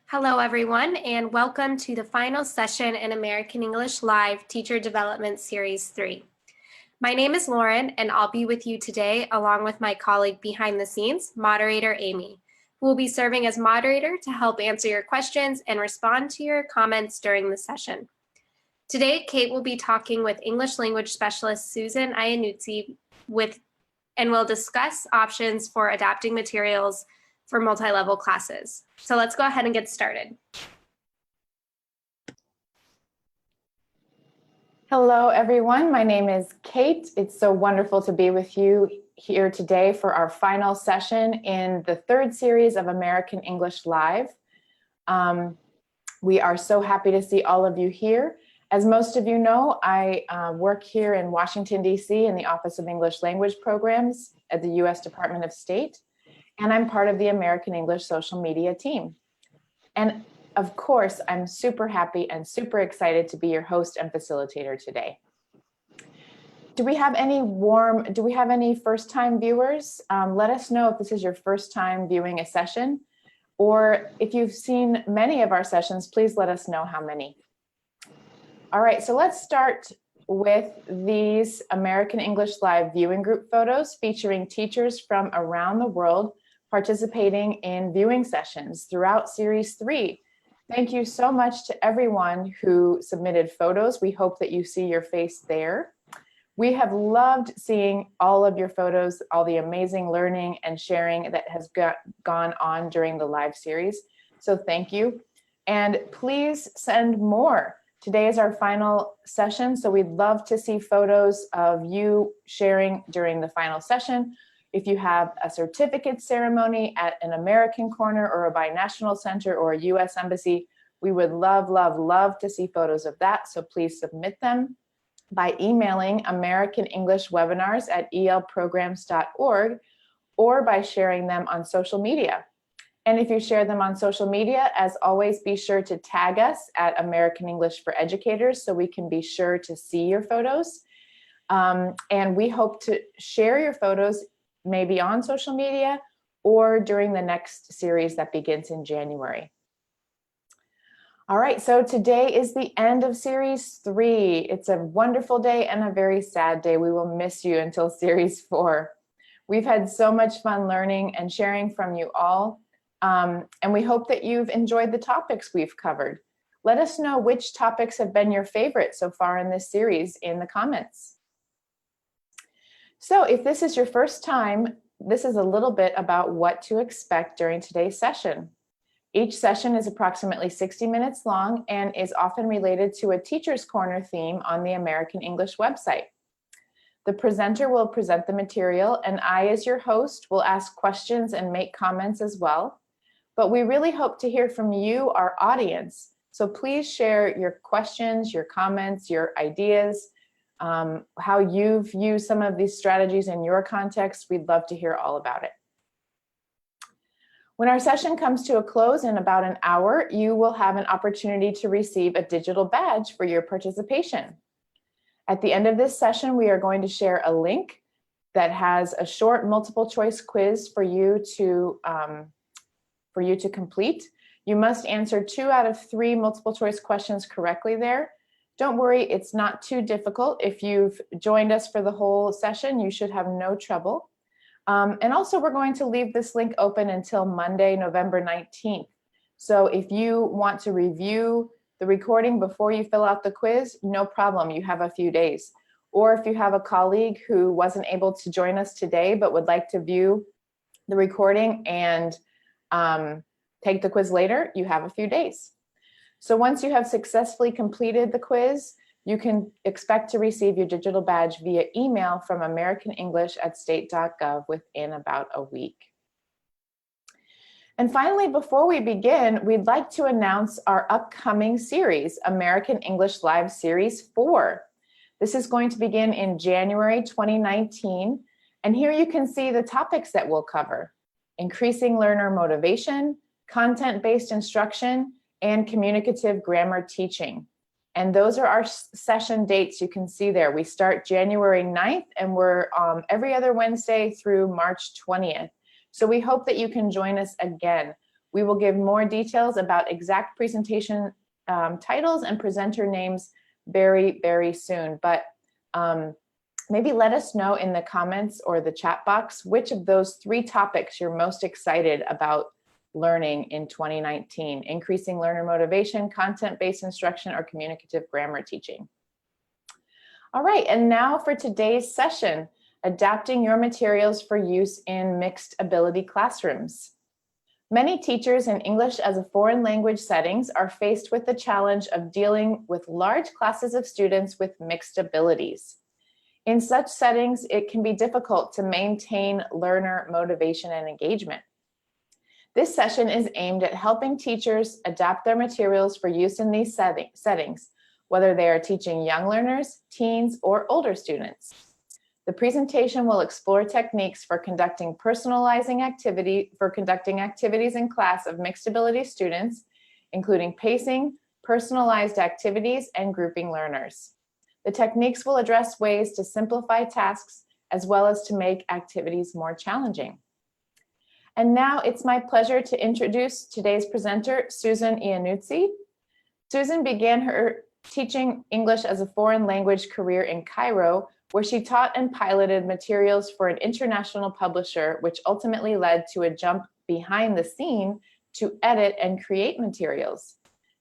Hello, everyone, and welcome to the final session in American English Live Teacher Development Series 3. My name is Lauren, and I'll be with you today along with my colleague behind the scenes, moderator Amy, who will be serving as moderator to help answer your questions and respond to your comments during the session. Today, Kate will be talking with English language specialist Susan Iannuzzi and will discuss options for adapting materials for multi-level classes. So let's go ahead and get started. Hello, everyone. My name is Kate. It's so wonderful to be with you here today for our final session in the third series of American English Live. We are so happy to see all of you here. As most of you know, I work here in Washington, D.C. in the Office of English Language Programs at the U.S. Department of State. And I'm part of the American English social media team. And of course, I'm super happy and super excited to be your host and facilitator today. Do we have any first-time viewers? Let us know if this is your first time viewing a session, or if you've seen many of our sessions, please let us know how many. All right, so let's start with these American English Live viewing group photos featuring teachers from around the world participating in viewing sessions throughout Series 3. Thank you so much to everyone who submitted photos. We hope that you see your face there. We have loved seeing all of your photos, all the amazing learning and sharing that has gone on during the live series. So thank you. And please send more. Today is our final session, so we'd love to see photos of you sharing during the final session. If you have a certificate ceremony at an American Corner or a binational center or a U.S. Embassy, we would love, love, love to see photos of that. So please submit them by emailing americanenglishwebinars@elprograms.org or by sharing them on social media. And if you share them on social media, as always, be sure to tag us at American English for Educators so we can be sure to see your photos. And we hope to share your photos maybe on social media or during the next series that begins in January. All right, so today is the end of Series 3. It's a wonderful day and a very sad day. We will miss you until Series 4. We've had so much fun learning and sharing from you all, and we hope that you've enjoyed the topics we've covered. Let us know which topics have been your favorite so far in this series in the comments. So if this is your first time, this is a little bit about what to expect during today's session. Each session is approximately 60 minutes long and is often related to a Teacher's Corner theme on the American English website. The presenter will present the material, and I, as your host, will ask questions and make comments as well. But we really hope to hear from you, our audience. So please share your questions, your comments, your ideas, how you've used some of these strategies in your context. We'd love to hear all about it. When our session comes to a close in about an hour, you will have an opportunity to receive a digital badge for your participation. At the end of this session, we are going to share a link that has a short multiple choice quiz for you to complete. You must answer 2 out of 3 multiple choice questions correctly there. Don't worry, it's not too difficult. If you've joined us for the whole session, you should have no trouble. And also, we're going to leave this link open until Monday, November 19th. So if you want to review the recording before you fill out the quiz, no problem, you have a few days. Or if you have a colleague who wasn't able to join us today but would like to view the recording and take the quiz later, you have a few days. So once you have successfully completed the quiz, you can expect to receive your digital badge via email from americanenglish@state.gov within about a week. And finally, before we begin, we'd like to announce our upcoming series, American English Live Series 4. This is going to begin in January 2019. And here you can see the topics that we'll cover: increasing learner motivation, content-based instruction, and communicative grammar teaching. And those are our session dates you can see there. We start January 9th and we're every other Wednesday through March 20th. So we hope that you can join us again. We will give more details about exact presentation titles and presenter names very, very soon. But maybe let us know in the comments or the chat box which of those 3 topics you're most excited about learning in 2019: increasing learner motivation, content-based instruction, or communicative grammar teaching. All right, and now for today's session, adapting your materials for use in MixedAbility Classrooms. Many teachers in English as a foreign language settings are faced with the challenge of dealing with large classes of students with mixed abilities. In such settings, it can be difficult to maintain learner motivation and engagement. This session is aimed at helping teachers adapt their materials for use in these settings, whether they are teaching young learners, teens, or older students. The presentation will explore techniques for conducting activities in class of mixed ability students, including pacing, personalized activities, and grouping learners. The techniques will address ways to simplify tasks as well as to make activities more challenging. And now it's my pleasure to introduce today's presenter, Susan Iannuzzi. Susan began her teaching English as a foreign language career in Cairo, where she taught and piloted materials for an international publisher, which ultimately led to a jump behind the scene to edit and create materials.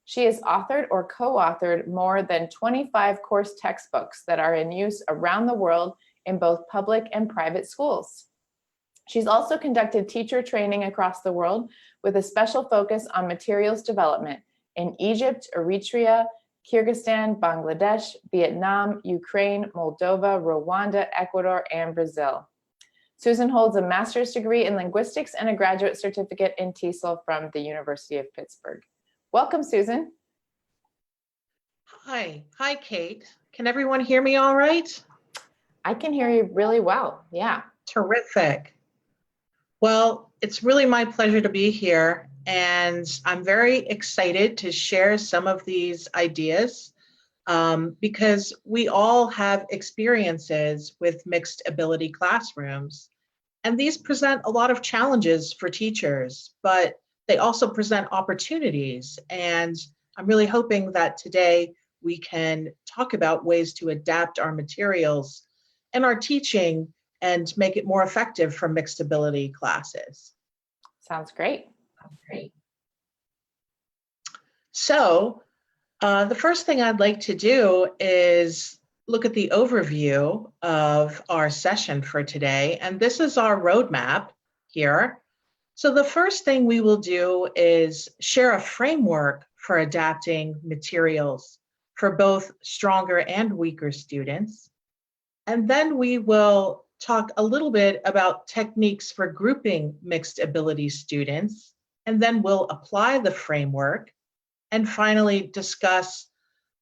She has authored or co-authored more than 25 course textbooks that are in use around the world in both public and private schools. She's also conducted teacher training across the world with a special focus on materials development in Egypt, Eritrea, Kyrgyzstan, Bangladesh, Vietnam, Ukraine, Moldova, Rwanda, Ecuador, and Brazil. Susan holds a master's degree in linguistics and a graduate certificate in TESOL from the University of Pittsburgh. Welcome, Susan. Hi, Kate. Can everyone hear me all right? I can hear you really well, yeah. Terrific. Well, it's really my pleasure to be here, and I'm very excited to share some of these ideas because we all have experiences with mixed ability classrooms, and these present a lot of challenges for teachers, but they also present opportunities, and I'm really hoping that today we can talk about ways to adapt our materials and our teaching and make it more effective for mixed ability classes. Sounds great. So the first thing I'd like to do is look at the overview of our session for today. And this is our roadmap here. So the first thing we will do is share a framework for adapting materials for both stronger and weaker students. And then we will talk a little bit about techniques for grouping mixed ability students, and then we'll apply the framework, and finally discuss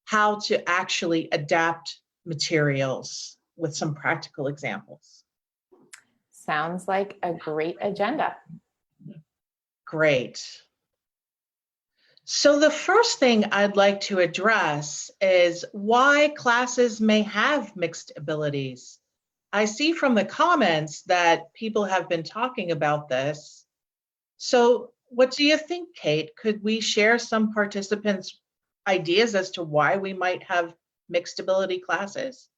how to actually adapt materials with some practical examples. Sounds like a great agenda. Great. So the first thing I'd like to address is why classes may have mixed abilities. I see from the comments that people have been talking about this. So what do you think, Kate? Could we share some participants' ideas as to why we might have mixed ability classes?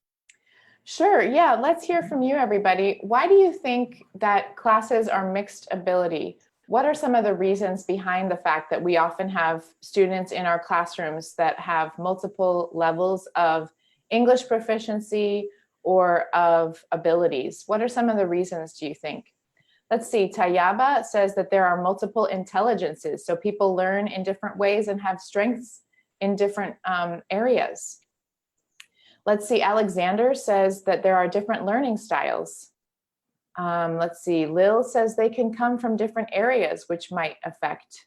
Sure, yeah, let's hear from you, everybody. Why do you think that classes are mixed ability? What are some of the reasons behind the fact that we often have students in our classrooms that have multiple levels of English proficiency or of abilities? What are some of the reasons, do you think? Let's see, Tayaba says that there are multiple intelligences, so people learn in different ways and have strengths in different areas. Let's see, Alexander says that there are different learning styles. Let's see, Lil says they can come from different areas, which might affect.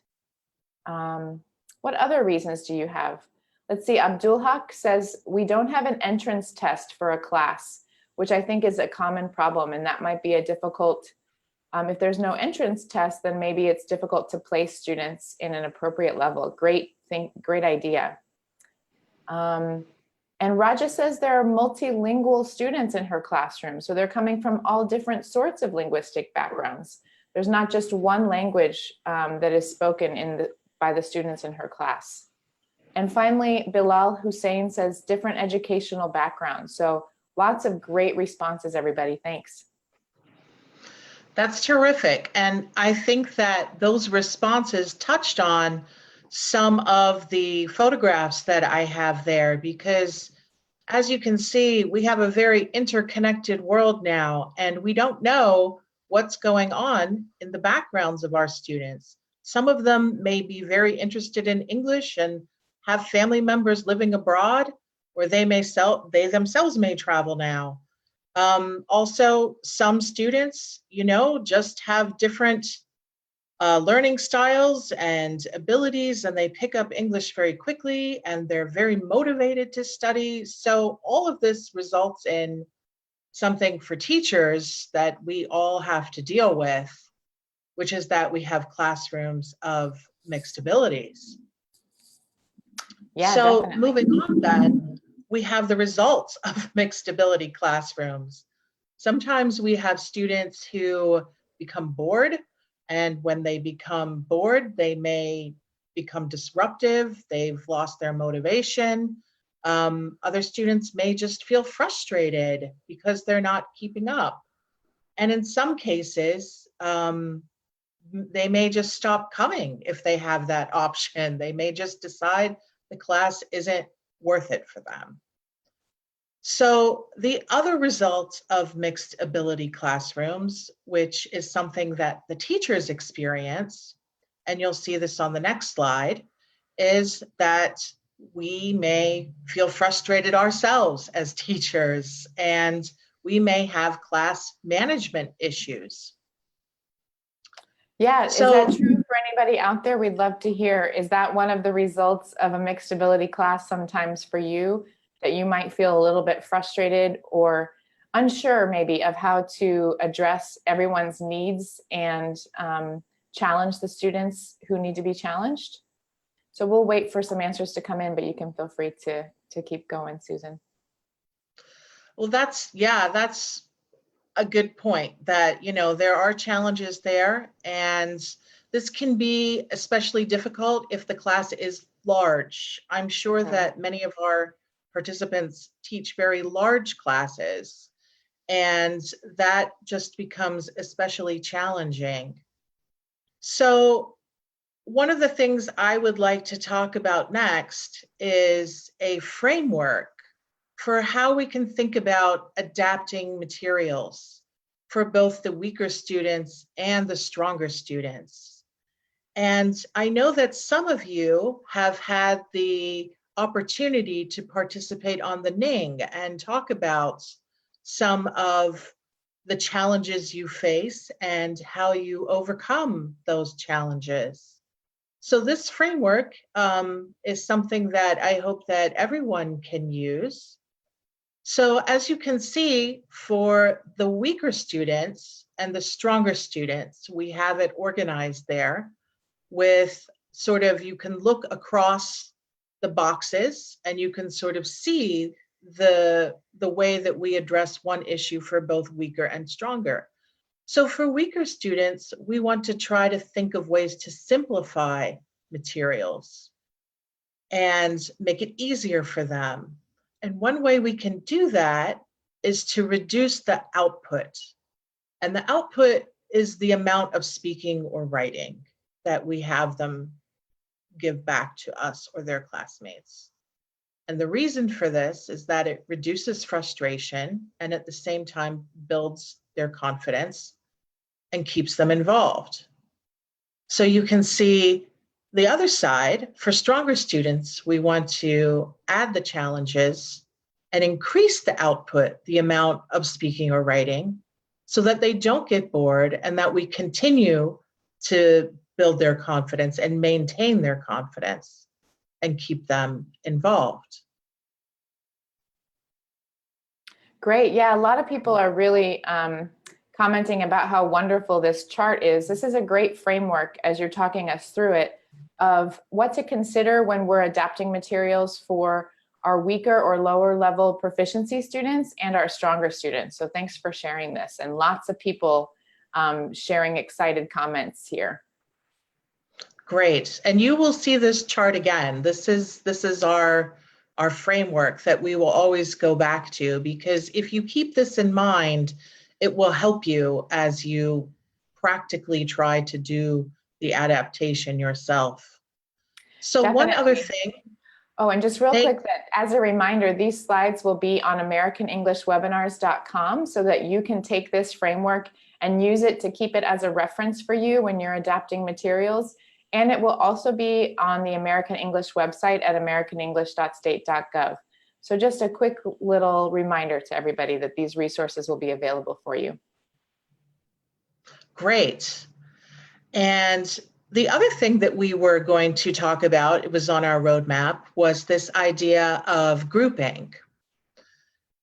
What other reasons do you have? Let's see, Abdul Haq says we don't have an entrance test for a class, which I think is a common problem, and that might be a difficult, if there's no entrance test, then maybe it's difficult to place students in an appropriate level. Great idea. And Raja says there are multilingual students in her classroom, so they're coming from all different sorts of linguistic backgrounds. There's not just one language that is spoken by the students in her class. And finally, Bilal Hussein says different educational backgrounds. So lots of great responses, everybody. Thanks. That's terrific. And I think that those responses touched on some of the photographs that I have there, because as you can see, we have a very interconnected world now, and we don't know what's going on in the backgrounds of our students. Some of them may be very interested in English and have family members living abroad, or they themselves may travel now. Also, some students, just have different learning styles and abilities, and they pick up English very quickly, and they're very motivated to study. So all of this results in something for teachers that we all have to deal with, which is that we have classrooms of mixed abilities. Yeah, so definitely. Moving on then, we have the results of mixed ability classrooms. Sometimes we have students who become bored, and when they become bored, they may become disruptive, they've lost their motivation. Other students may just feel frustrated because they're not keeping up. And in some cases, they may just stop coming if they have that option. They may just decide the class isn't worth it for them. So the other result of mixed ability classrooms, which is something that the teachers experience, and you'll see this on the next slide, is that we may feel frustrated ourselves as teachers, and we may have class management issues. Yeah, is that true for anybody out there? We'd love to hear. Is that one of the results of a mixed ability class sometimes for you, that you might feel a little bit frustrated or unsure maybe of how to address everyone's needs and challenge the students who need to be challenged? So we'll wait for some answers to come in, but you can feel free to keep going, Susan. Well, that's a good point, that there are challenges there, and this can be especially difficult if the class is large. I'm sure that many of our participants teach very large classes, and that just becomes especially challenging. So one of the things I would like to talk about next is a framework for how we can think about adapting materials for both the weaker students and the stronger students. And I know that some of you have had the opportunity to participate on the Ning and talk about some of the challenges you face and how you overcome those challenges. So this framework is something that I hope that everyone can use. So as you can see, for the weaker students and the stronger students, we have it organized there with sort of, you can look across the boxes and you can sort of see the way that we address one issue for both weaker and stronger. So for weaker students, we want to try to think of ways to simplify materials and make it easier for them. And one way we can do that is to reduce the output. And the output is the amount of speaking or writing that we have them give back to us or their classmates. And the reason for this is that it reduces frustration and at the same time builds their confidence and keeps them involved. So you can see the other side. For stronger students, we want to add the challenges and increase the output, the amount of speaking or writing, so that they don't get bored and that we continue to build their confidence and maintain their confidence and keep them involved. Great. Yeah, a lot of people are really commenting about how wonderful this chart is. This is a great framework, as you're talking us through it, of what to consider when we're adapting materials for our weaker or lower level proficiency students and our stronger students. So thanks for sharing this. And lots of people sharing excited comments here. Great. And you will see this chart again. This is our framework that we will always go back to, because if you keep this in mind, it will help you as you practically try to do the adaptation yourself. So one other thing. Oh, and just real quick, that as a reminder, these slides will be on AmericanEnglishWebinars.com so that you can take this framework and use it to keep it as a reference for you when you're adapting materials. And it will also be on the American English website at americanenglish.state.gov. So just a quick little reminder to everybody that these resources will be available for you. Great. And the other thing that we were going to talk about, it was on our roadmap, was this idea of grouping.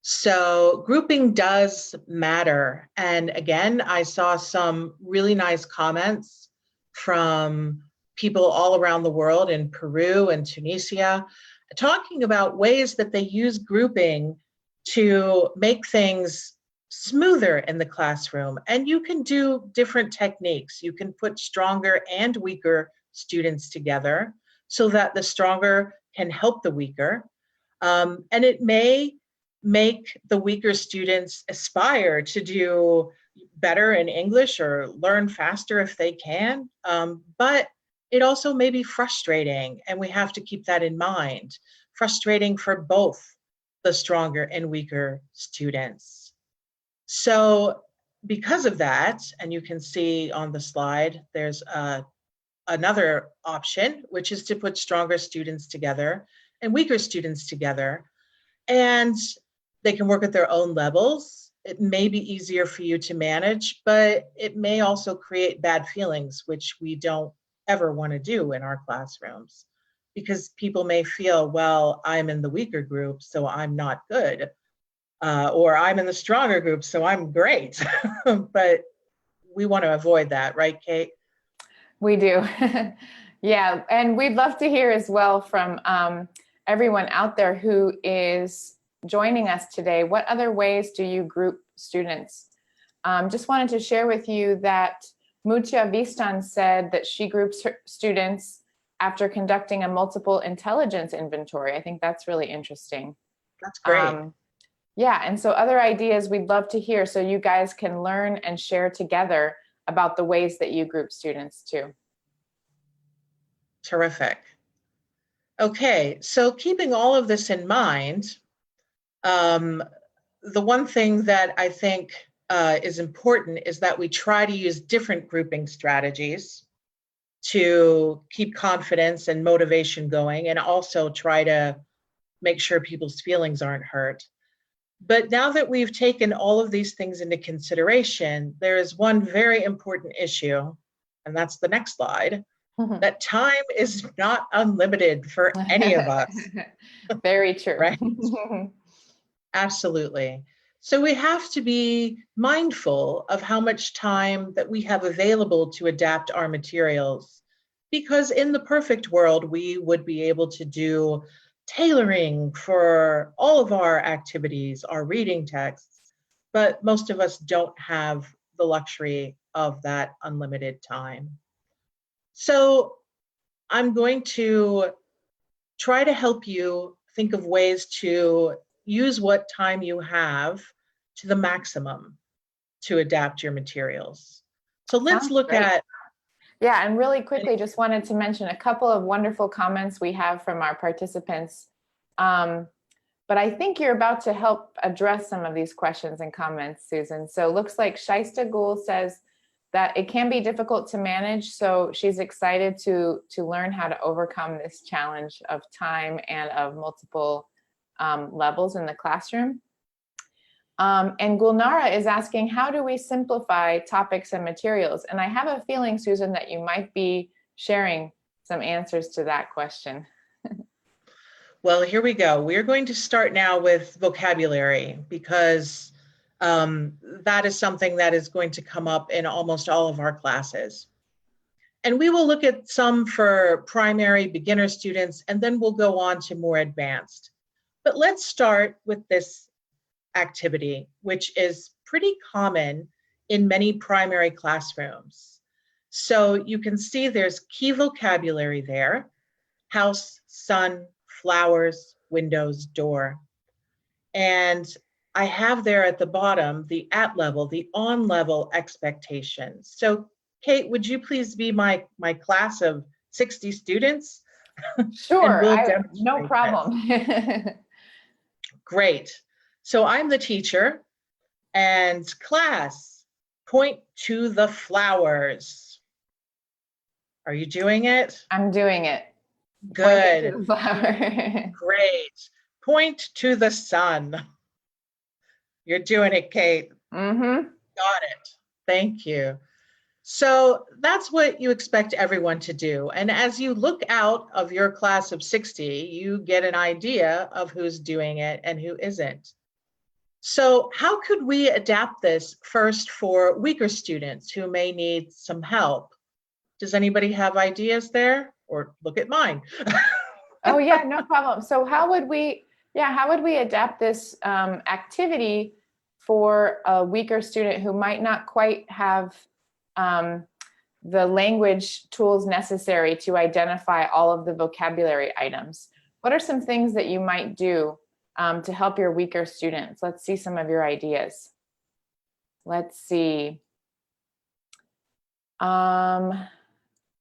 So grouping does matter. And again, I saw some really nice comments from people all around the world in Peru and Tunisia, talking about ways that they use grouping to make things smoother in the classroom. And you can do different techniques. You can put stronger and weaker students together so that the stronger can help the weaker. And it may make the weaker students aspire to do better in English or learn faster if they can. But it also may be frustrating, and we have to keep that in mind. Frustrating for both the stronger and weaker students. So because of that, and you can see on the slide, there's another option, which is to put stronger students together and weaker students together. And they can work at their own levels. It may be easier for you to manage, but it may also create bad feelings, which we don't ever want to do in our classrooms, because people may feel, well, I'm in the weaker group, so I'm not good. Or I'm in the stronger group, so I'm great. But we want to avoid that, right, Kate? We do. Yeah, and we'd love to hear as well from everyone out there who is joining us today. What other ways do you group students? Just wanted to share with you that Mucha Vistan said that she groups her students after conducting a multiple intelligence inventory. I think that's really interesting. That's great. Yeah, and so other ideas we'd love to hear so you guys can learn and share together about the ways that you group students too. Terrific. Okay, so keeping all of this in mind, the one thing that I think is important is that we try to use different grouping strategies to keep confidence and motivation going, and also try to make sure people's feelings aren't hurt. But now that we've taken all of these things into consideration, there is one very important issue, and that's the next slide, that time is not unlimited for any of us. Very true. Right? Absolutely. So we have to be mindful of how much time that we have available to adapt our materials, because in the perfect world, we would be able to do tailoring for all of our activities, our reading texts, but most of us don't have the luxury of that unlimited time. So I'm going to try to help you think of ways to use what time you have to the maximum to adapt your materials. So let's look at. Yeah, and really quickly, just wanted to mention a couple of wonderful comments we have from our participants. But I think you're about to help address some of these questions and comments, Susan. So it looks like Shaista Gul says that it can be difficult to manage, so she's excited to learn how to overcome this challenge of time and of multiple levels in the classroom. And Gulnara is asking, how do we simplify topics and materials? And I have a feeling, Susan, that you might be sharing some answers to that question. Well, here we go. We're going to start now with vocabulary, because that is something that is going to come up in almost all of our classes. And we will look at some for primary beginner students, and then we'll go on to more advanced. But let's start with this activity, which is pretty common in many primary classrooms. So you can see there's key vocabulary there: house, sun, flowers, windows, door. And I have there at the bottom the at level, the on level expectations. So Kate, would you please be my class of 60 students? And Sure, we'll no demonstrate problem. this. Great. So I'm the teacher, and class, point to the flowers. Are you doing it? I'm doing it. Good. Pointing to the flower. Great. Point to the sun. You're doing it, Kate. Mm-hmm. Got it. Thank you. So that's what you expect everyone to do. And as you look out of your class of 60, you get an idea of who's doing it and who isn't. So how could we adapt this first for weaker students who may need some help? Does anybody have ideas there? Or look at mine. Oh yeah, no problem. So how would we adapt this activity for a weaker student who might not quite have the language tools necessary to identify all of the vocabulary items? What are some things that you might do to help your weaker students? Let's see some of your ideas. Let's see.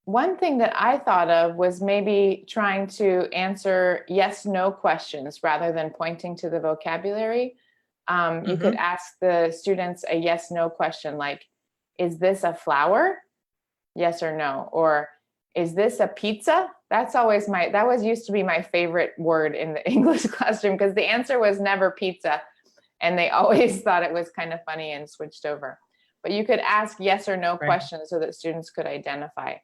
One thing that I thought of was maybe trying to answer yes/no questions rather than pointing to the vocabulary. You could ask the students a yes/no question like, is this a flower? Yes or no. Or is this a pizza? That used to be my favorite word in the English classroom because the answer was never pizza. And they always thought it was kind of funny and switched over. But you could ask yes or no questions so that students could identify.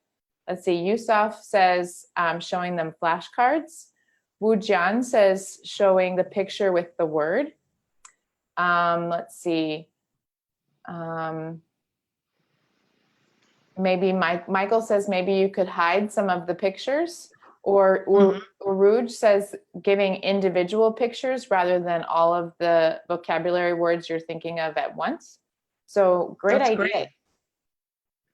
Let's see, Yusuf says showing them flashcards. Wu Jian says showing the picture with the word. Let's see. Maybe Michael says maybe you could hide some of the pictures. Or Uruj says giving individual pictures rather than all of the vocabulary words you're thinking of at once. So great idea. Great.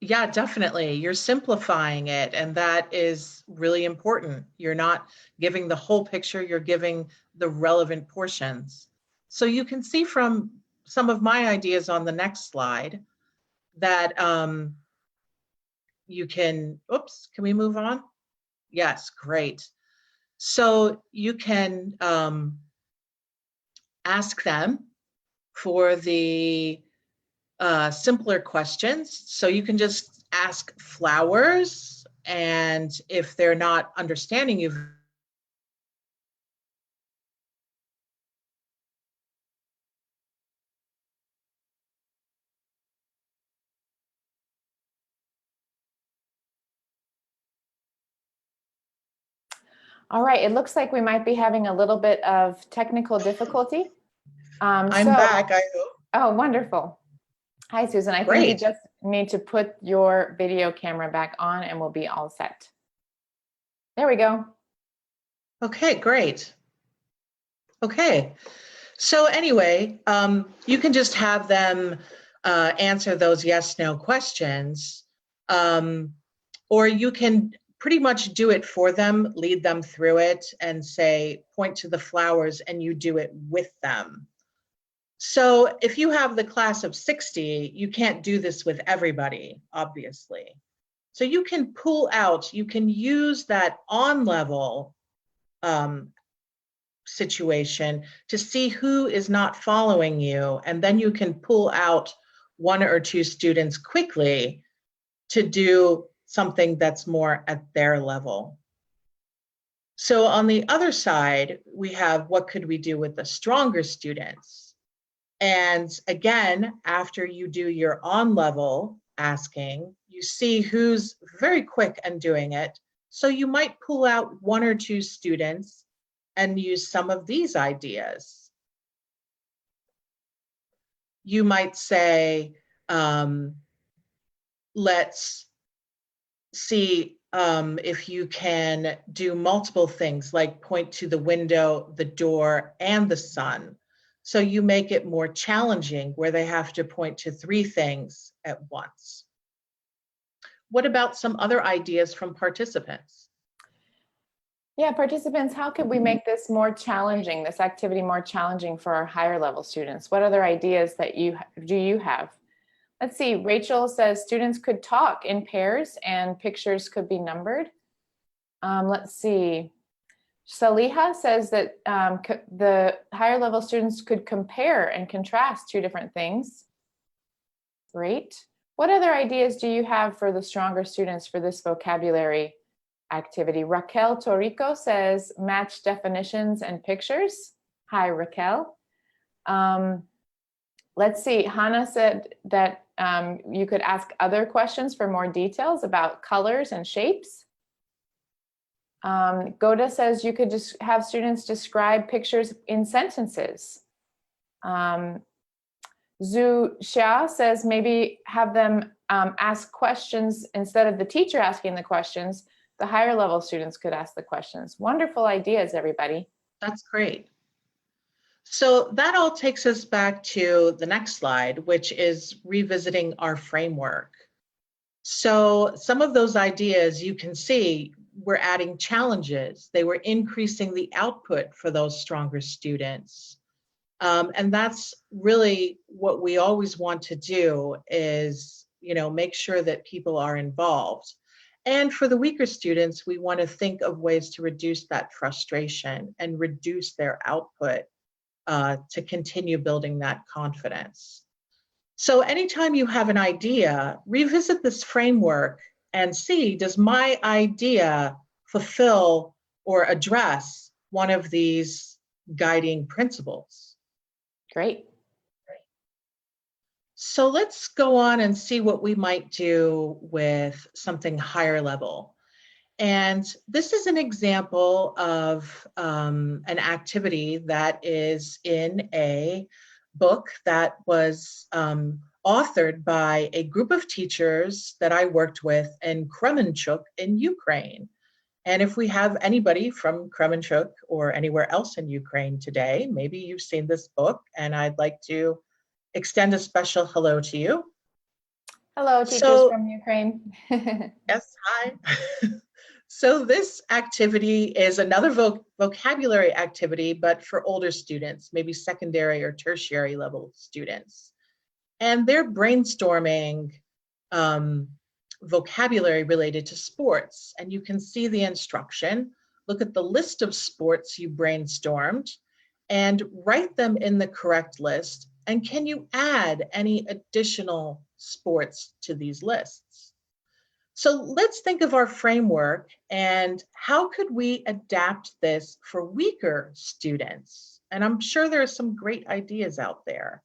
Yeah, definitely. You're simplifying it, and that is really important. You're not giving the whole picture, you're giving the relevant portions. So you can see from some of my ideas on the next slide that you can, can we move on? Yes, great. So you can ask them for the simpler questions. So you can just ask flowers, and if they're not understanding you, All right, it looks like we might be having a little bit of technical difficulty. I'm back, I hope. Oh, wonderful. Hi, Susan. I think you just need to put your video camera back on and we'll be all set. There we go. Okay, great. Okay, so anyway, you can just have them answer those yes/no questions, or you can pretty much do it for them, lead them through it and say, point to the flowers, and you do it with them. So if you have the class of 60, you can't do this with everybody, obviously. So you can pull out, you can use that on-level situation to see who is not following you, and then you can pull out one or two students quickly to do something that's more at their level. So on the other side, we have what could we do with the stronger students? And again, after you do your on-level asking, you see who's very quick and doing it. So you might pull out one or two students and use some of these ideas. You might say, let's see if you can do multiple things, like point to the window, the door, and the sun. So you make it more challenging where they have to point to 3 things at once. What about some other ideas from participants? Yeah, participants, how could we make this more challenging, this activity more challenging for our higher level students? What other ideas that you have? Let's see, Rachel says students could talk in pairs and pictures could be numbered. Let's see, Saliha says that the higher level students could compare and contrast 2 different things. Great. What other ideas do you have for the stronger students for this vocabulary activity? Raquel Torrico says match definitions and pictures. Hi, Raquel. Let's see, Hannah said that you could ask other questions for more details about colors and shapes. Goda says you could just have students describe pictures in sentences. Zhu Xia says maybe have them ask questions instead of the teacher asking the questions. The higher level students could ask the questions. Wonderful ideas, everybody. That's great. So that all takes us back to the next slide, which is revisiting our framework. So some of those ideas you can see we're adding challenges. They were increasing the output for those stronger students. And that's really what we always want to do is, make sure that people are involved. And for the weaker students, we want to think of ways to reduce that frustration and reduce their output to continue building that confidence. So anytime you have an idea, revisit this framework and see, does my idea fulfill or address one of these guiding principles? Great. So let's go on and see what we might do with something higher level. And this is an example of an activity that is in a book that was authored by a group of teachers that I worked with in Kremenchuk in Ukraine. And if we have anybody from Kremenchuk or anywhere else in Ukraine today, maybe you've seen this book, and I'd like to extend a special hello to you. Hello, teachers from Ukraine. Yes, hi. So this activity is another vocabulary activity, but for older students, maybe secondary or tertiary level students. And they're brainstorming vocabulary related to sports. And you can see the instruction. Look at the list of sports you brainstormed and write them in the correct list. And can you add any additional sports to these lists? So let's think of our framework and how could we adapt this for weaker students? And I'm sure there are some great ideas out there.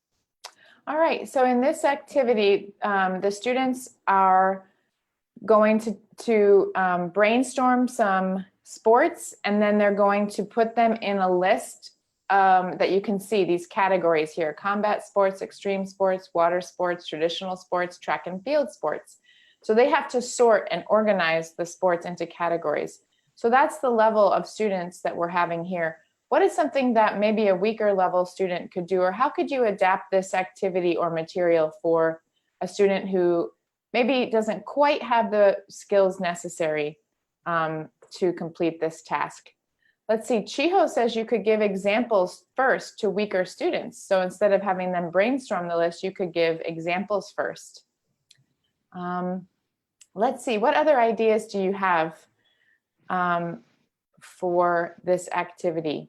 All right, so in this activity, the students are going to brainstorm some sports, and then they're going to put them in a list that you can see these categories here: combat sports, extreme sports, water sports, traditional sports, track and field sports. So they have to sort and organize the sports into categories. So that's the level of students that we're having here. What is something that maybe a weaker level student could do, or how could you adapt this activity or material for a student who maybe doesn't quite have the skills necessary to complete this task? Let's see, Chiho says you could give examples first to weaker students. So instead of having them brainstorm the list, you could give examples first. Let's see, what other ideas do you have for this activity?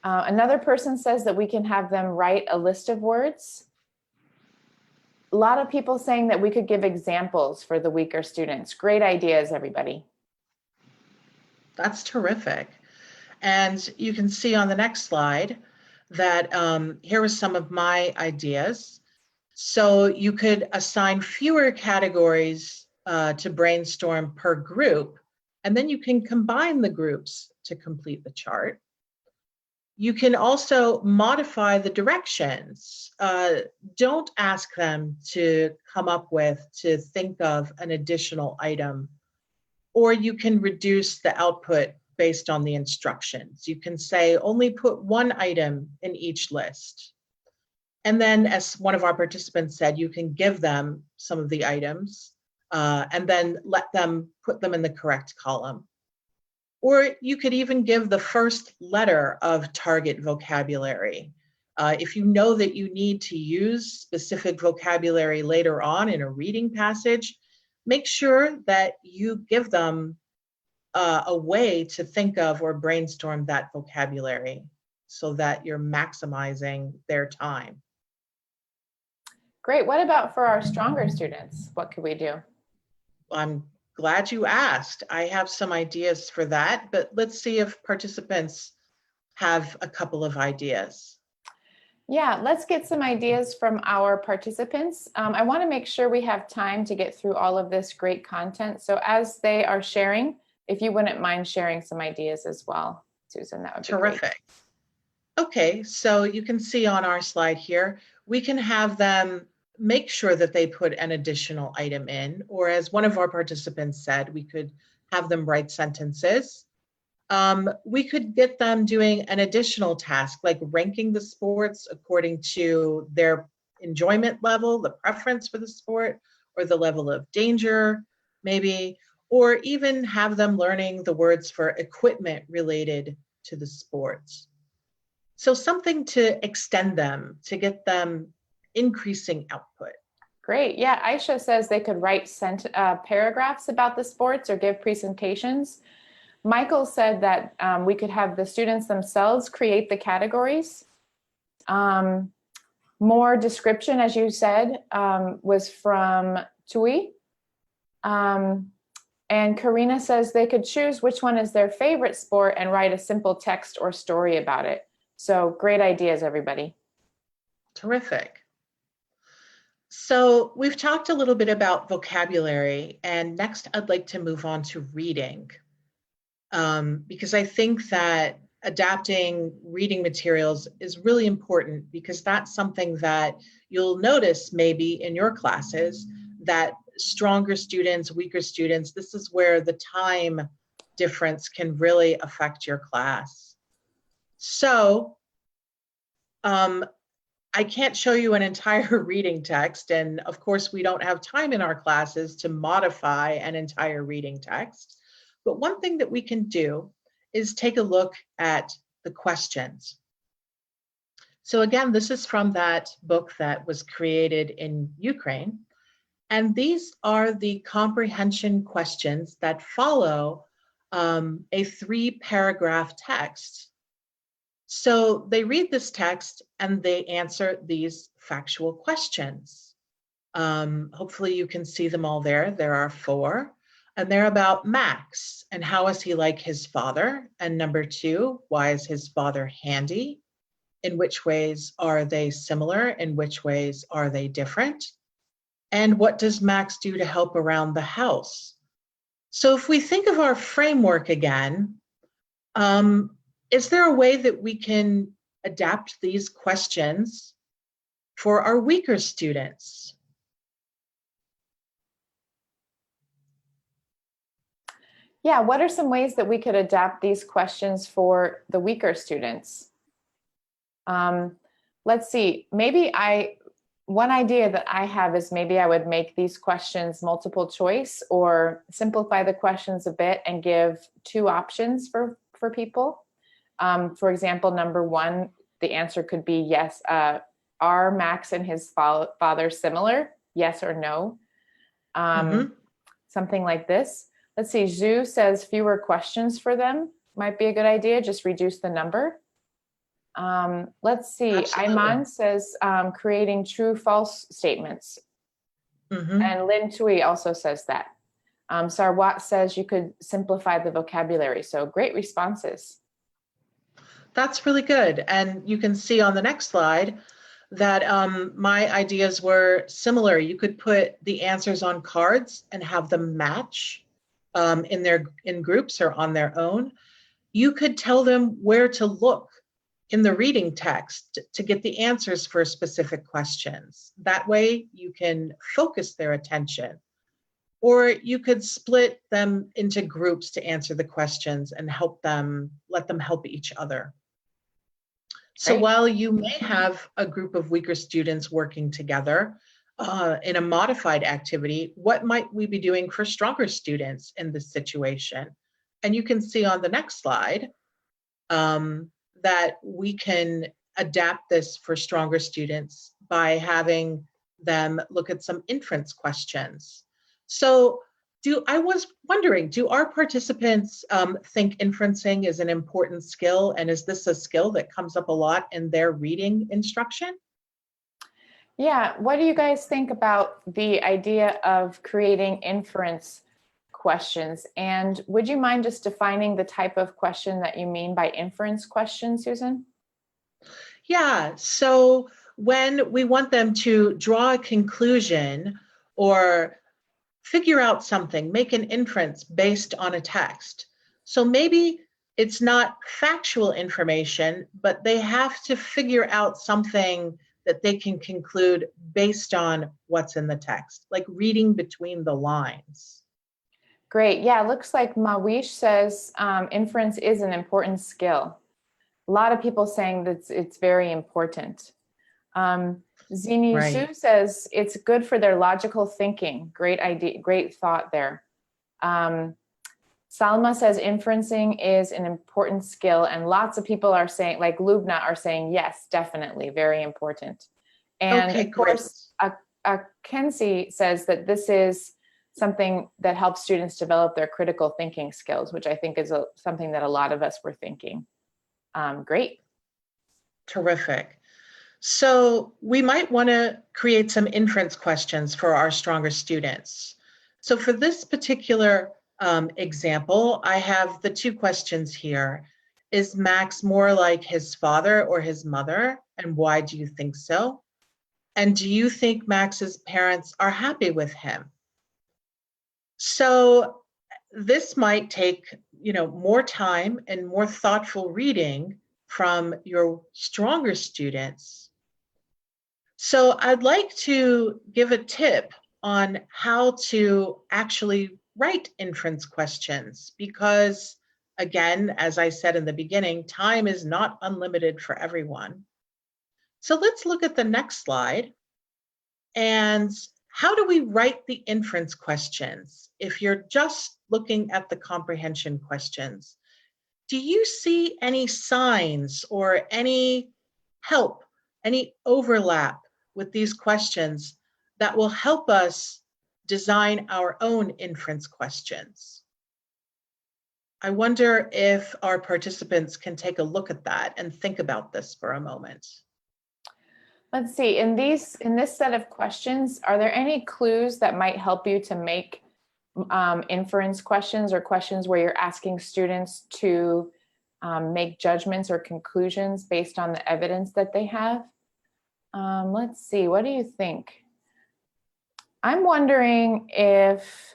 Another person says that we can have them write a list of words. A lot of people saying that we could give examples for the weaker students. Great ideas, everybody. That's terrific. And you can see on the next slide that here are some of my ideas. So you could assign fewer categories to brainstorm per group, and then you can combine the groups to complete the chart. You can also modify the directions. Don't ask them to come up with, to think of an additional item, or you can reduce the output based on the instructions. You can say only put one item in each list. And then, as one of our participants said, you can give them some of the items and then let them put them in the correct column. Or you could even give the first letter of target vocabulary. If you know that you need to use specific vocabulary later on in a reading passage, make sure that you give them a way to think of or brainstorm that vocabulary so that you're maximizing their time. Great. What about for our stronger students? What could we do? I'm glad you asked. I have some ideas for that, but let's see if participants have a couple of ideas. Yeah, let's get some ideas from our participants. I want to make sure we have time to get through all of this great content. So as they are sharing, if you wouldn't mind sharing some ideas as well, Susan, that would be Terrific. great. Okay, so you can see on our slide here, we can have them make sure that they put an additional item in, or as one of our participants said, we could have them write sentences. We could get them doing an additional task, like ranking the sports according to their enjoyment level, the preference for the sport, or the level of danger, maybe, or even have them learning the words for equipment related to the sports. So something to extend them, to get them increasing output. Great. Yeah, Aisha says they could write paragraphs about the sports or give presentations. Michael said that we could have the students themselves create the categories. More description, as you said, was from Tui. And Karina says they could choose which one is their favorite sport and write a simple text or story about it. So great ideas, everybody. Terrific. So we've talked a little bit about vocabulary, and next I'd like to move on to reading. Because I think that adapting reading materials is really important, because that's something that you'll notice maybe in your classes, that stronger students, weaker students, this is where the time difference can really affect your class. So I can't show you an entire reading text, and of course we don't have time in our classes to modify an entire reading text. But one thing that we can do is take a look at the questions. So again, this is from that book that was created in Ukraine. And these are the comprehension questions that follow a 3-paragraph text. So they read this text and they answer these factual questions. Hopefully you can see them all there. There are 4. And they're about Max and how is he like his father? And number 2, why is his father handy? In which ways are they similar? In which ways are they different? And what does Max do to help around the house? So if we think of our framework again, is there a way that we can adapt these questions for our weaker students? Yeah, what are some ways that we could adapt these questions for the weaker students? Let's see, one idea that I have is maybe I would make these questions multiple choice or simplify the questions a bit and give 2 options for people. For example, number 1, the answer could be yes. Are Max and his father similar? Yes or no? Something like this. Let's see, Zhu says fewer questions for them might be a good idea, just reduce the number. Let's see, Absolutely. Ayman says creating true-false statements. And Lin Tui also says that. Sarwat says you could simplify the vocabulary. So great responses. That's really good. And you can see on the next slide that my ideas were similar. You could put the answers on cards and have them match in groups or on their own. You could tell them where to look in the reading text to get the answers for specific questions. That way you can focus their attention. or you could split them into groups to answer the questions and let them help each other. So Great. while you may have a group of weaker students working together in a modified activity, what might we be doing for stronger students in this situation? And you can see on the next slide that we can adapt this for stronger students by having them look at some inference questions. So I was wondering, do our participants think inferencing is an important skill? And is this a skill that comes up a lot in their reading instruction? Yeah, what do you guys think about the idea of creating inference questions? And would you mind just defining the type of question that you mean by inference question, Susan? Yeah, so when we want them to draw a conclusion or figure out something, make an inference based on a text. So maybe it's not factual information, but they have to figure out something that they can conclude based on what's in the text, like reading between the lines. Great. Yeah, it looks like Mawish says inference is an important skill. A lot of people saying that it's very important. Zini Right. Su says it's good for their logical thinking. Great idea, great thought there. Salma says inferencing is an important skill, and lots of people are saying, like Lubna, are saying yes, definitely, very important. And Okay, of course, Kenzie says that this is something that helps students develop their critical thinking skills, which I think is something that a lot of us were thinking. Great. Terrific. So we might want to create some inference questions for our stronger students. So for this particular example, I have the two questions here. Is Max more like his father or his mother? And why do you think so? And do you think Max's parents are happy with him? So this might take, more time and more thoughtful reading from your stronger students. So I'd like to give a tip on how to actually write inference questions because, again, as I said in the beginning, time is not unlimited for everyone. So let's look at the next slide. And how do we write the inference questions? If you're just looking at the comprehension questions, do you see any signs or any help, any overlap with these questions that will help us design our own inference questions? I wonder if our participants can take a look at that and think about this for a moment. Let's see, in this set of questions, are there any clues that might help you to make inference questions or questions where you're asking students to make judgments or conclusions based on the evidence that they have? Let's see, what do you think? I'm wondering if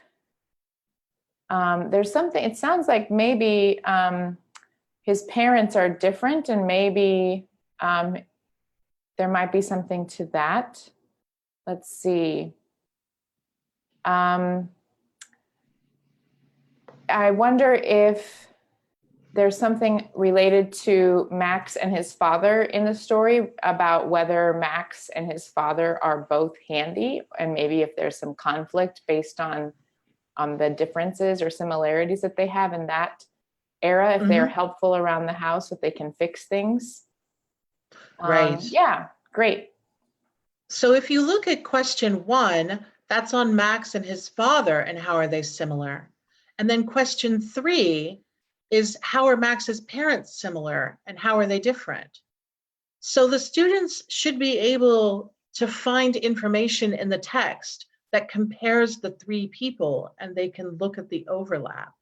there's something, it sounds like maybe his parents are different and maybe there might be something to that. Let's see. I wonder if there's something related to Max and his father in the story about whether Max and his father are both handy, and maybe if there's some conflict based on the differences or similarities that they have in that era, if they're helpful around the house, if they can fix things. Right. Yeah, great. So if you look at question 1, that's on Max and his father and how are they similar? And then question 3 is how are Max's parents similar and how are they different? So the students should be able to find information in the text that compares the 3 people and they can look at the overlap.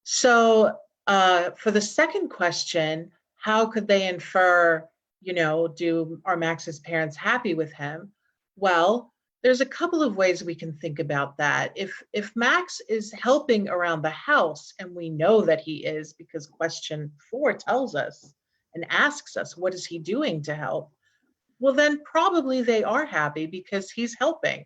So for the second question, how could they infer, are Max's parents happy with him? Well, there's a couple of ways we can think about that. If Max is helping around the house, and we know that he is because question 4 tells us and asks us, what is he doing to help? Well, then probably they are happy because he's helping.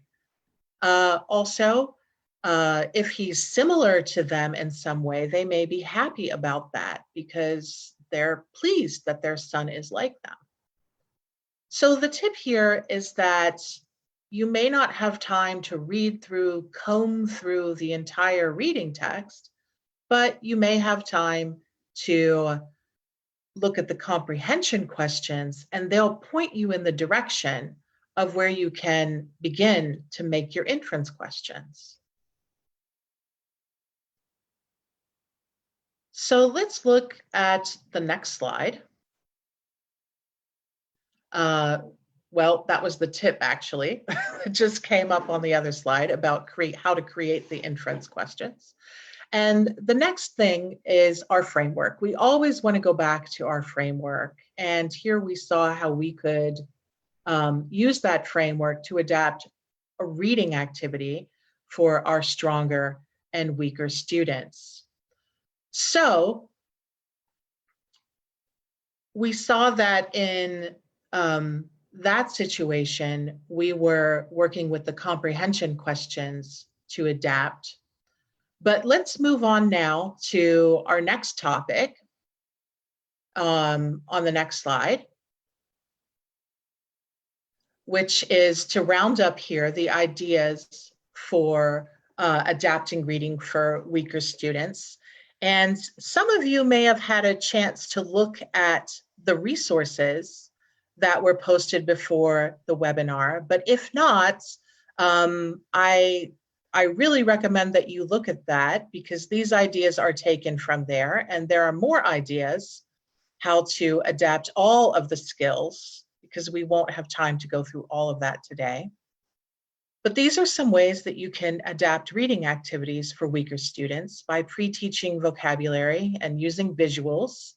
Also, If he's similar to them in some way, they may be happy about that because they're pleased that their son is like them. So the tip here is that you may not have time to comb through the entire reading text, but you may have time to look at the comprehension questions, and they'll point you in the direction of where you can begin to make your inference questions. So let's look at the next slide. Well, that was the tip, actually. It just came up on the other slide about how to create the inference questions. And the next thing is our framework. We always want to go back to our framework. And here we saw how we could use that framework to adapt a reading activity for our stronger and weaker students. So we saw that in that situation, we were working with the comprehension questions to adapt. But let's move on now to our next topic on the next slide, which is to round up here the ideas for adapting reading for weaker students. And some of you may have had a chance to look at the resources that were posted before the webinar, but if not, I really recommend that you look at that because these ideas are taken from there, and there are more ideas how to adapt all of the skills because we won't have time to go through all of that today. But these are some ways that you can adapt reading activities for weaker students by pre-teaching vocabulary and using visuals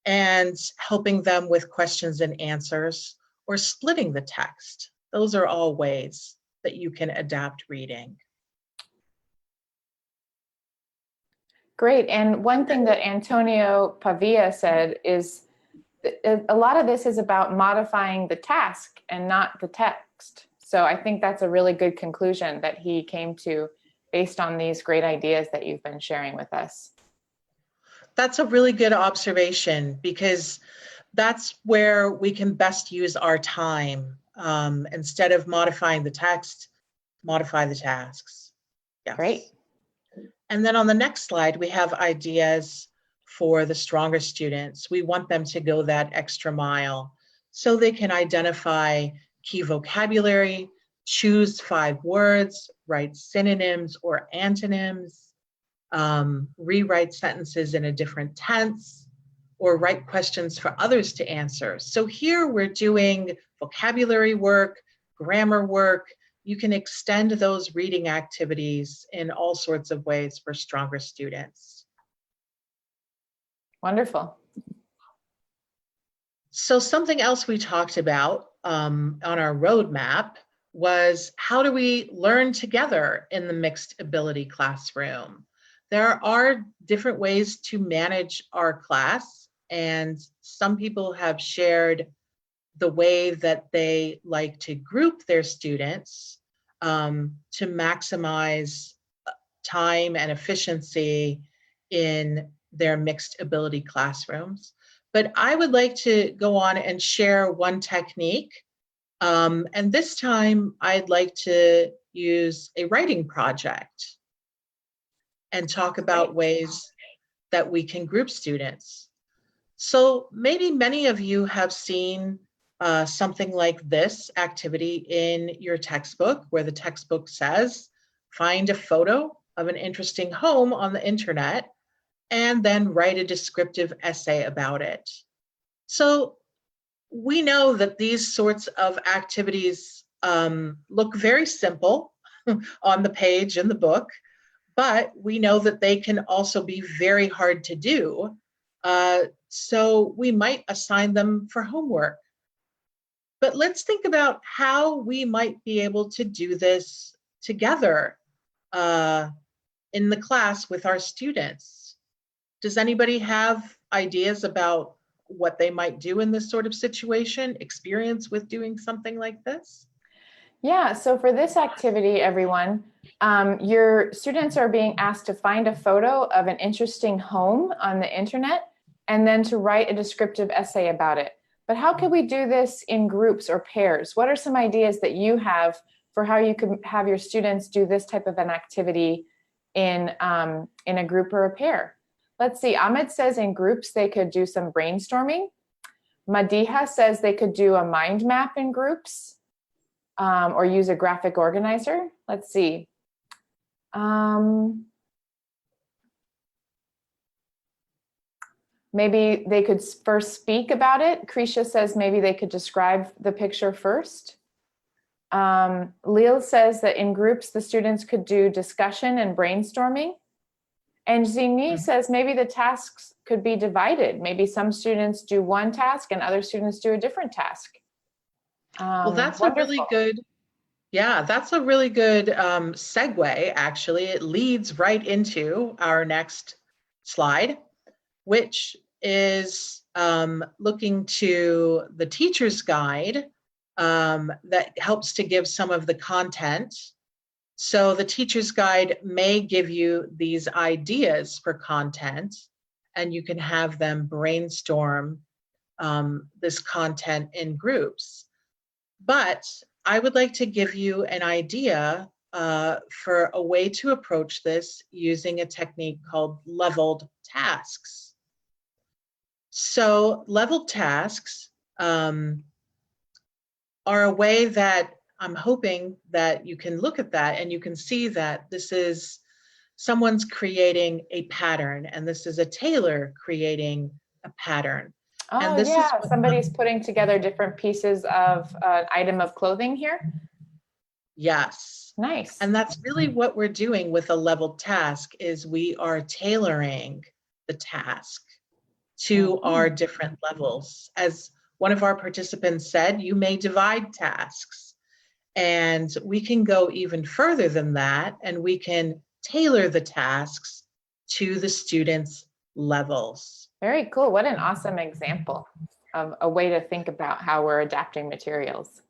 and helping them with questions and answers or splitting the text. Those are all ways that you can adapt reading. Great. And one thing that Antonio Pavia said is a lot of this is about modifying the task and not the text. So I think that's a really good conclusion that he came to based on these great ideas that you've been sharing with us. That's a really good observation because that's where we can best use our time. Instead of modifying the text, modify the tasks. Yes. Great. And then on the next slide, we have ideas for the stronger students. We want them to go that extra mile so they can identify key vocabulary, choose 5 words, write synonyms or antonyms, rewrite sentences in a different tense, or write questions for others to answer. So here we're doing vocabulary work, grammar work. You can extend those reading activities in all sorts of ways for stronger students. Wonderful. So something else we talked about on our roadmap was how do we learn together in the MixedAbility classroom? There are different ways to manage our class, and some people have shared the way that they like to group their students to maximize time and efficiency in their MixedAbility classrooms. But I would like to go on and share one technique. And this time I'd like to use a writing project and talk about ways that we can group students. So maybe many of you have seen something like this activity in your textbook, where the textbook says, find a photo of an interesting home on the internet and then write a descriptive essay about it. So we know that these sorts of activities look very simple on the page in the book, but we know that they can also be very hard to do. So we might assign them for homework. But let's think about how we might be able to do this together in the class with our students. Does anybody have ideas about what they might do in this sort of situation, experience with doing something like this? Yeah, so for this activity, everyone, your students are being asked to find a photo of an interesting home on the internet and then to write a descriptive essay about it. But how can we do this in groups or pairs? What are some ideas that you have for how you can have your students do this type of an activity in a group or a pair? Let's see, Ahmed says in groups they could do some brainstorming. Madiha says they could do a mind map in groups. Or use a graphic organizer. Let's see. Maybe they could first speak about it. Krisha says maybe they could describe the picture first. Lil says that in groups, the students could do discussion and brainstorming. And Zini says maybe the tasks could be divided. Maybe some students do one task and other students do a different task. Well, that's wonderful. a really good, yeah, that's a really good segue, actually. It leads right into our next slide, which is looking to the teacher's guide that helps to give some of the content. So the teacher's guide may give you these ideas for content, and you can have them brainstorm this content in groups. But I would like to give you an idea for a way to approach this using a technique called leveled tasks. So leveled tasks are a way that I'm hoping that you can look at that and you can see that this is someone's creating a pattern, and this is a tailor creating a pattern. Oh, and this yeah, is somebody's putting together different pieces of an item of clothing here. Yes. Nice. And that's really what we're doing with a leveled task is we are tailoring the task to our different levels. As one of our participants said, you may divide tasks, and we can go even further than that, and we can tailor the tasks to the students' levels. Very cool. What an awesome example of a way to think about how we're adapting materials.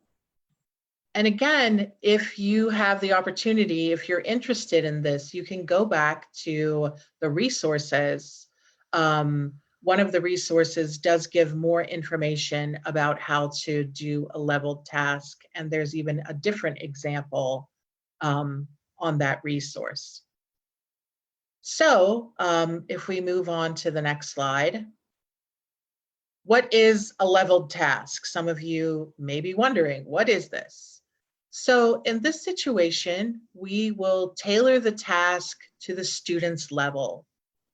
And again, if you have the opportunity, if you're interested in this, you can go back to the resources. One of the resources does give more information about how to do a leveled task, and there's even a different example on that resource. So if we move on to the next slide. What is a leveled task? Some of you may be wondering, what is this? So in this situation, we will tailor the task to the student's level.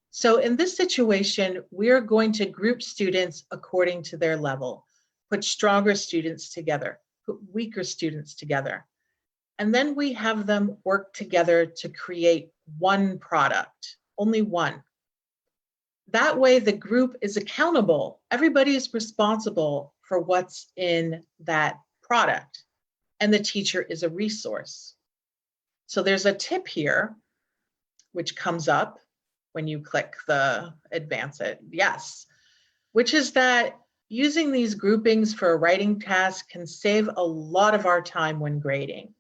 So in this situation, we're going to group students according to their level, put stronger students together, put weaker students together. And then we have them work together to create one product, only one. That way the group is accountable. Everybody is responsible for what's in that product, and the teacher is a resource. So there's a tip here, which comes up when you click the advance it, yes, which is that using these groupings for a writing task can save a lot of our time when grading.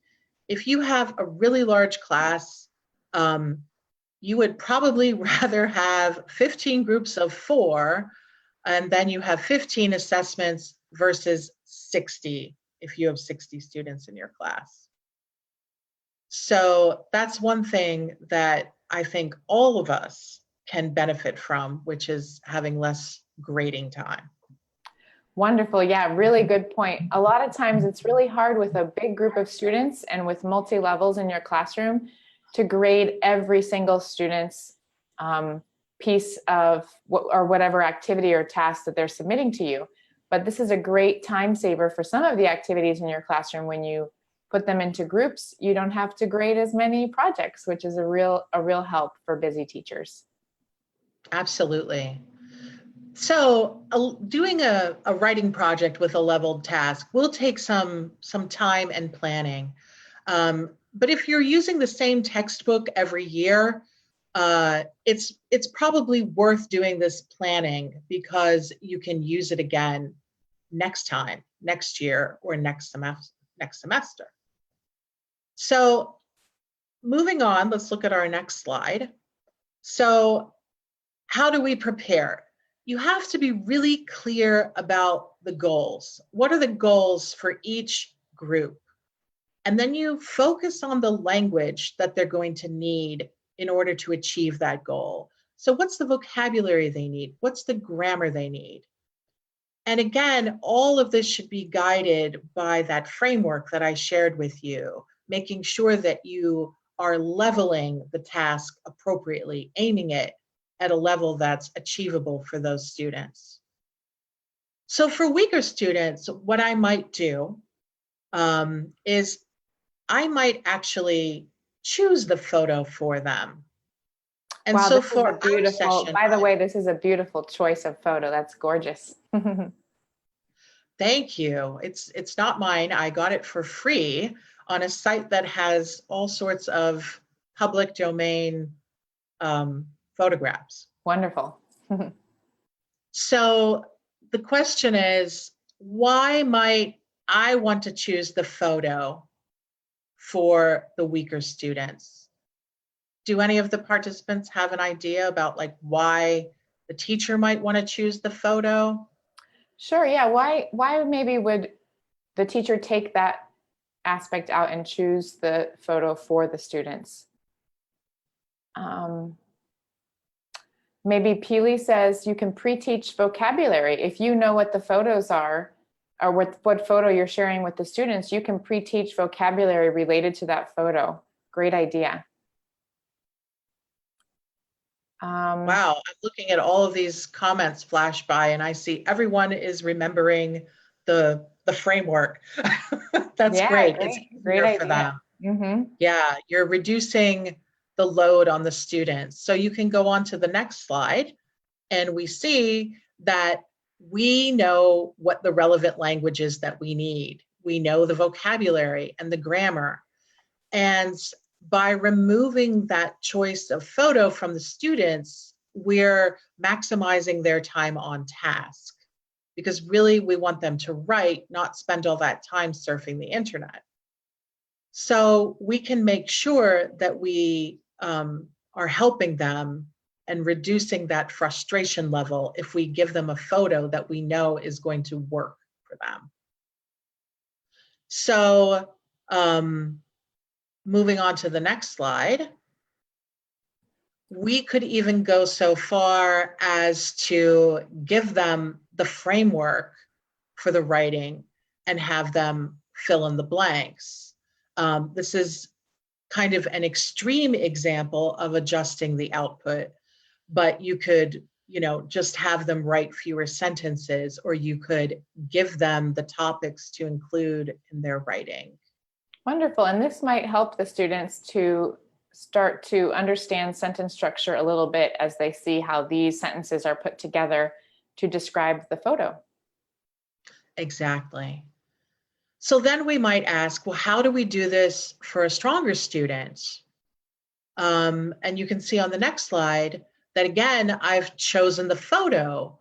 If you have a really large class, you would probably rather have 15 groups of 4, and then you have 15 assessments versus 60 if you have 60 students in your class. So that's one thing that I think all of us can benefit from, which is having less grading time. Wonderful. Yeah, really good point. A lot of times it's really hard with a big group of students and with multi-levels in your classroom to grade every single student's piece of or whatever activity or task that they're submitting to you. But this is a great time saver for some of the activities in your classroom. When you put them into groups, you don't have to grade as many projects, which is a real help for busy teachers. Absolutely. So doing a writing project with a leveled task will take some time and planning. But if you're using the same textbook every year, it's probably worth doing this planning because you can use it again next time, next year, or next semester. So moving on, let's look at our next slide. So how do we prepare? You have to be really clear about the goals. What are the goals for each group? And then you focus on the language that they're going to need in order to achieve that goal. So what's the vocabulary they need? What's the grammar they need? And again, all of this should be guided by that framework that I shared with you, making sure that you are leveling the task appropriately, aiming it at a level that's achievable for those students. So for weaker students, what I might do is I might actually choose the photo for them. And Wow, so this is for a our beautiful, session, by the way, this is a beautiful choice of photo. That's gorgeous. thank you. It's not mine. I got it for free on a site that has all sorts of public domain photographs. Wonderful. So the question is, why might I want to choose the photo for the weaker students? Do any of the participants have an idea about like why the teacher might want to choose the photo? Sure, yeah. Why maybe would the teacher take that aspect out and choose the photo for the students? Maybe Peely says you can pre-teach vocabulary. If you know what the photos are, or what photo you're sharing with the students, you can pre-teach vocabulary related to that photo. Great idea. Wow, I'm looking at all of these comments flash by and I see everyone is remembering the framework. That's Yeah, great. It's great easier for idea. them. Yeah, you're reducing the load on the students. So you can go on to the next slide and we see that we know what the relevant language is that we need. We know the vocabulary and the grammar. And by removing that choice of photo from the students, we're maximizing their time on task because really we want them to write, not spend all that time surfing the internet. So we can make sure that we are helping them and reducing that frustration level if we give them a photo that we know is going to work for them. So moving on to the next slide, we could even go so far as to give them the framework for the writing and have them fill in the blanks. This is kind of an extreme example of adjusting the output, but you could, just have them write fewer sentences, or you could give them the topics to include in their writing. Wonderful. And this might help the students to start to understand sentence structure a little bit as they see how these sentences are put together to describe the photo. Exactly. So then we might ask, well, how do we do this for a stronger student? And you can see on the next slide that again, I've chosen the photo.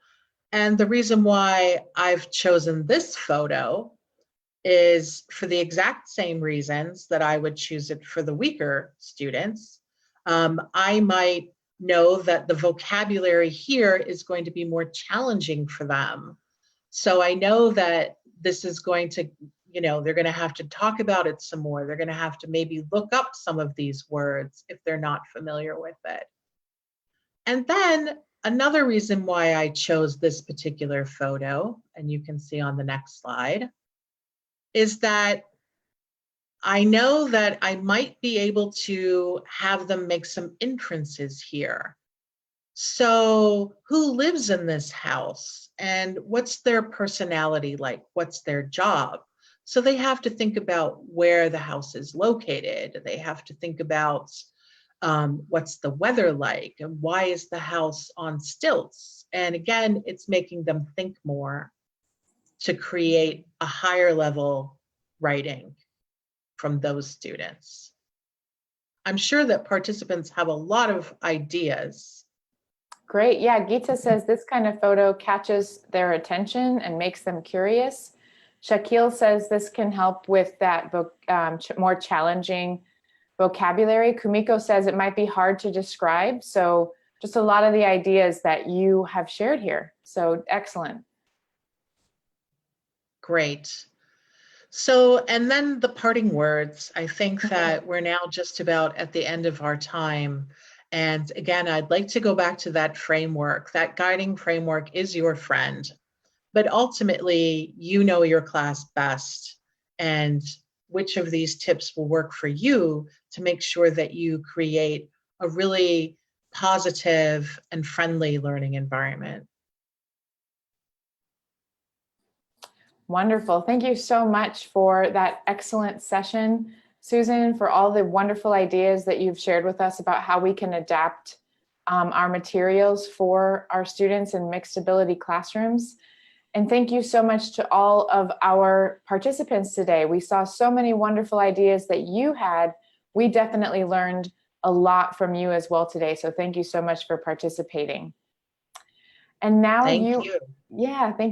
And the reason why I've chosen this photo is for the exact same reasons that I would choose it for the weaker students. I might know that the vocabulary here is going to be more challenging for them. So I know that this is going to, they're going to have to talk about it some more. They're going to have to maybe look up some of these words if they're not familiar with it. And then another reason why I chose this particular photo, and you can see on the next slide, is that I know that I might be able to have them make some inferences here. So who lives in this house and what's their personality like? What's their job? So they have to think about where the house is located. They have to think about what's the weather like and why is the house on stilts? And again, it's making them think more to create a higher level writing from those students. I'm sure that participants have a lot of ideas. Great. Yeah, Geeta says this kind of photo catches their attention and makes them curious. Shaquille says this can help with that more challenging vocabulary. Kumiko says it might be hard to describe. So just a lot of the ideas that you have shared here. So excellent. Great. So, and then the parting words. I think that we're now just about at the end of our time. And again, I'd like to go back to that framework. That guiding framework is your friend, but ultimately, you know your class best and which of these tips will work for you to make sure that you create a really positive and friendly learning environment. Wonderful. Thank you so much for that excellent session, Susan, for all the wonderful ideas that you've shared with us about how we can adapt our materials for our students in MixedAbility Classrooms. And thank you so much to all of our participants today. We saw so many wonderful ideas that you had. We definitely learned a lot from you as well today. So thank you so much for participating. And now Thank you. Yeah, thank you.